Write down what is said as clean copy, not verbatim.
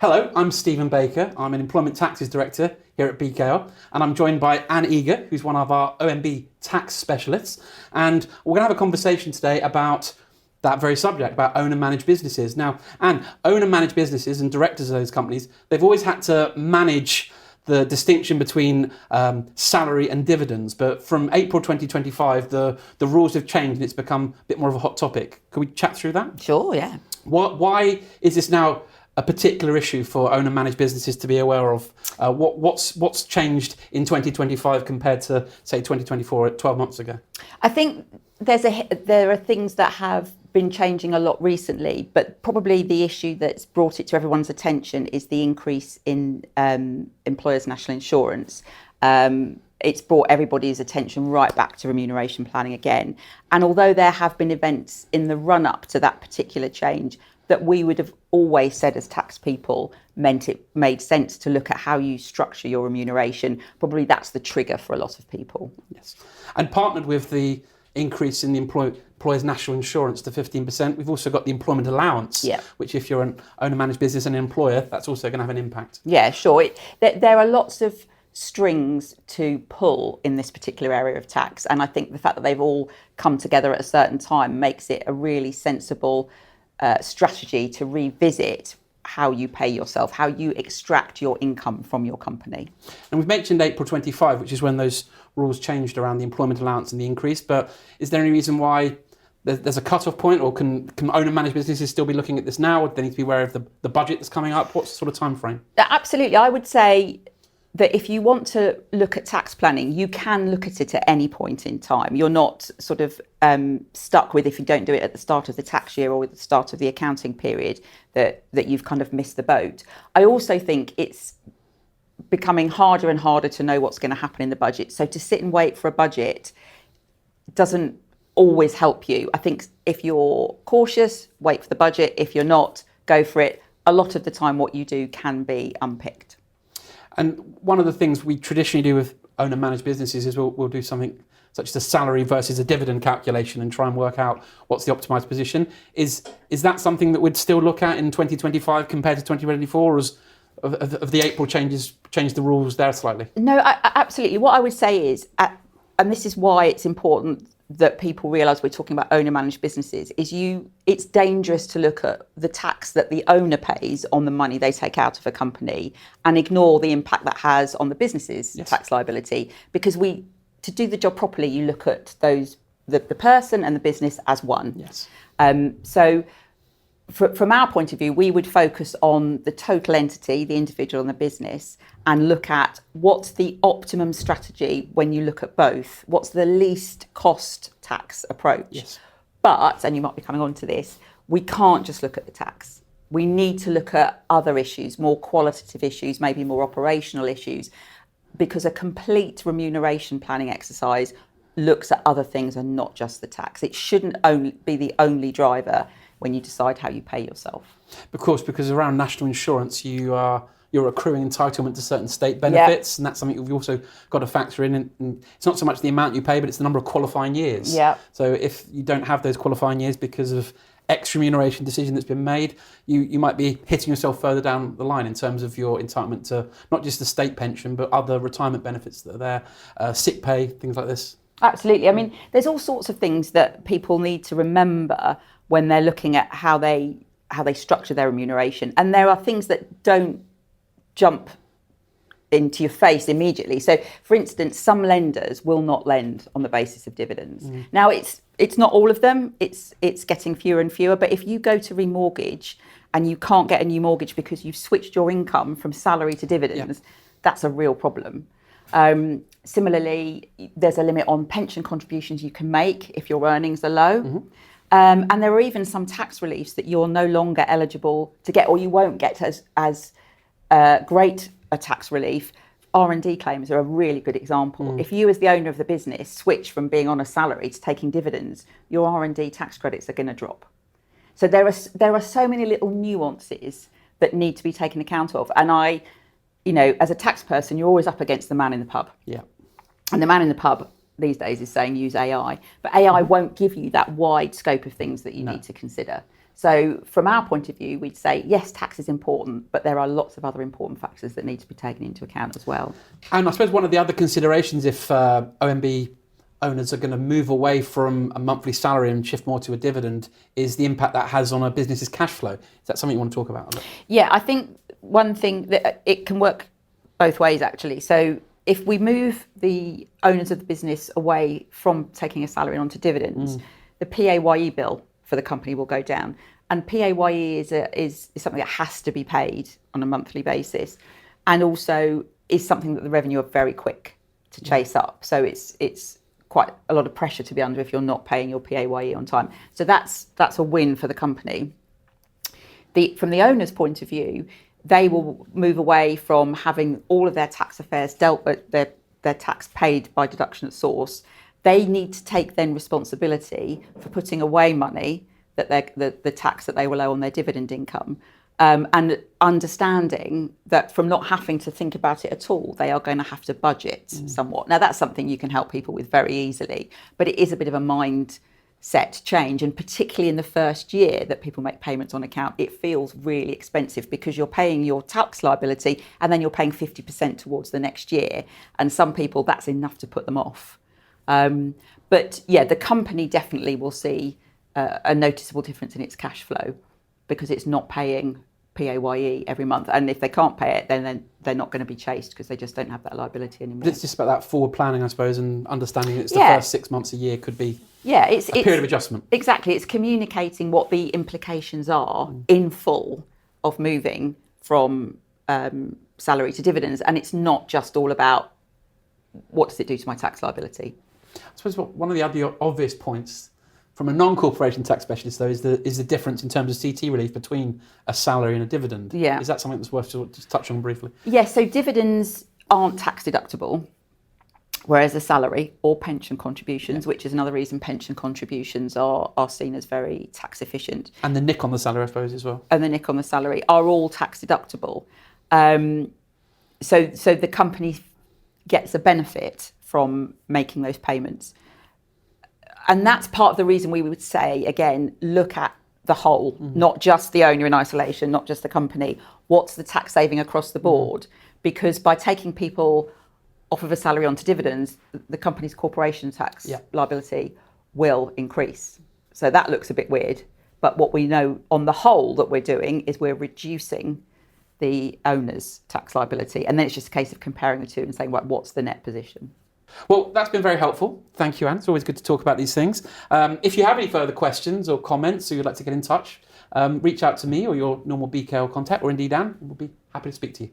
Hello, I'm Stephen Baker. I'm an Employment Taxes Director here at BKR, and I'm joined by Anne Eager, who's one of our OMB tax specialists. And we're going to have a conversation today about that very subject, about owner-managed businesses. Now, Anne, owner-managed businesses and directors of those companies, they've always had to manage the distinction between salary and dividends. But from April 2025, the rules have changed and it's become a bit more of a hot topic. Can we chat through that? Sure, yeah. Why is this now a particular issue for owner-managed businesses to be aware of? What's changed in 2025 compared to, say, 2024, 12 months ago? I think there are things that have been changing a lot recently, but probably the issue that's brought it to everyone's attention is the increase in employers' national insurance. It's brought everybody's attention right back to remuneration planning again. And although there have been events in the run-up to that particular change that we would have always said as tax people meant it made sense to look at how you structure your remuneration, probably that's the trigger for a lot of people. Yes. And partnered with the increase in the employer's national insurance to 15%, we've also got the employment allowance, which if you're an owner-managed business and an employer, that's also going to have an impact. Yeah, sure. There are lots of strings to pull in this particular area of tax. And I think the fact that they've all come together at a certain time makes it a really sensible strategy to revisit how you pay yourself, how you extract your income from your company. And we've mentioned April 25, which is when those rules changed around the employment allowance and the increase, but is there any reason why there's a cut-off point, or can owner-managed businesses still be looking at this now, or do they need to be aware of the budget that's coming up? What's the sort of time frame? Absolutely. I would say that if you want to look at tax planning, you can look at it at any point in time. You're not sort of stuck with, if you don't do it at the start of the tax year or at the start of the accounting period, that you've kind of missed the boat. I also think it's becoming harder and harder to know what's going to happen in the budget. So to sit and wait for a budget doesn't always help you. I think if you're cautious, wait for the budget. If you're not, go for it. A lot of the time what you do can be unpicked. And one of the things we traditionally do with owner-managed businesses is we'll do something such as a salary versus a dividend calculation and try and work out what's the optimised position. Is that something that we'd still look at in 2025 compared to 2024, or have the April changes changed the rules there slightly? No, absolutely. What I would say is, and this is why it's important that people realise we're talking about owner-managed businesses, it's dangerous to look at the tax that the owner pays on the money they take out of a company and ignore the impact that has on the business's tax liability. Because to do the job properly, you look at the person and the business as one. Yes. So from our point of view, we would focus on the total entity, the individual and the business, and look at what's the optimum strategy when you look at both. What's the least cost tax approach? Yes. But, and you might be coming on to this, we can't just look at the tax. We need to look at other issues, more qualitative issues, maybe more operational issues, because a complete remuneration planning exercise looks at other things and not just the tax. It shouldn't only be the only driver when you decide how you pay yourself. Of course, because around national insurance, you're accruing entitlement to certain state benefits, and that's something you've also got to factor in. And it's not so much the amount you pay, but it's the number of qualifying years. Yeah. So if you don't have those qualifying years because of X remuneration decision that's been made, you might be hitting yourself further down the line in terms of your entitlement to not just the state pension, but other retirement benefits that are there, sick pay, things like this. Absolutely. I mean, there's all sorts of things that people need to remember when they're looking at how they structure their remuneration. And there are things that don't jump into your face immediately. So, for instance, some lenders will not lend on the basis of dividends. Now, it's not all of them. It's getting fewer and fewer. But if you go to remortgage and you can't get a new mortgage because you've switched your income from salary to dividends, that's a real problem. Similarly, there's a limit on pension contributions you can make if your earnings are low. And there are even some tax reliefs that you're no longer eligible to get, or you won't get as great a tax relief. R&D claims are a really good example. If you, as the owner of the business, switch from being on a salary to taking dividends, your R&D tax credits are going to drop. So there are so many little nuances that need to be taken account of. And as a tax person, you're always up against the man in the pub. Yeah. And the man in the pub these days is saying use AI, but AI won't give you that wide scope of things that you need to consider. So from our point of view, we'd say, yes, tax is important, but there are lots of other important factors that need to be taken into account as well. And I suppose one of the other considerations if OMB owners are going to move away from a monthly salary and shift more to a dividend is the impact that has on a business's cash flow. Is that something you want to talk about? Yeah, I think one thing that it can work both ways actually. So if we move the owners of the business away from taking a salary onto dividends, the PAYE bill for the company will go down. And PAYE is something that has to be paid on a monthly basis, and also is something that the revenue are very quick to chase up. So it's quite a lot of pressure to be under if you're not paying your PAYE on time. So that's a win for the company. From the owner's point of view, they will move away from having all of their tax affairs dealt with, their tax paid by deduction at source. They need to take then responsibility for putting away money that the tax that they will owe on their dividend income, and understanding that from not having to think about it at all, they are going to have to budget somewhat. Now, that's something you can help people with very easily, but it is a bit of a mindset change, and particularly in the first year that people make payments on account, it feels really expensive because you're paying your tax liability and then you're paying 50% towards the next year, and some people that's enough to put them off. But yeah, the company definitely will see a noticeable difference in its cash flow because it's not paying PAYE every month, and if they can't pay it, then they're not going to be chased because they just don't have that liability anymore. But it's just about that forward planning, I suppose, and understanding it's the first 6 months a year could be it's a period of adjustment. Exactly, it's communicating what the implications are in full of moving from salary to dividends, and it's not just all about what does it do to my tax liability. I suppose one of the other obvious points from a non-corporation tax specialist, though, is the difference in terms of CT relief between a salary and a dividend. Yeah. Is that something that's worth just touching on briefly? Yes, so dividends aren't tax deductible, whereas a salary or pension contributions, which is another reason pension contributions are seen as very tax efficient. And the nick on the salary, I suppose, as well. And the nick on the salary are all tax deductible. So the company gets a benefit from making those payments. And that's part of the reason we would say, again, look at the whole, not just the owner in isolation, not just the company. What's the tax saving across the board? Because by taking people off of a salary onto dividends, the company's corporation tax liability will increase. So that looks a bit weird. But what we know on the whole that we're doing is we're reducing the owner's tax liability. And then it's just a case of comparing the two and saying, well, what's the net position? Well, that's been very helpful. Thank you, Anne. It's always good to talk about these things. If you have any further questions or comments or you'd like to get in touch, reach out to me or your normal BKL contact, or indeed Anne. We'll be happy to speak to you.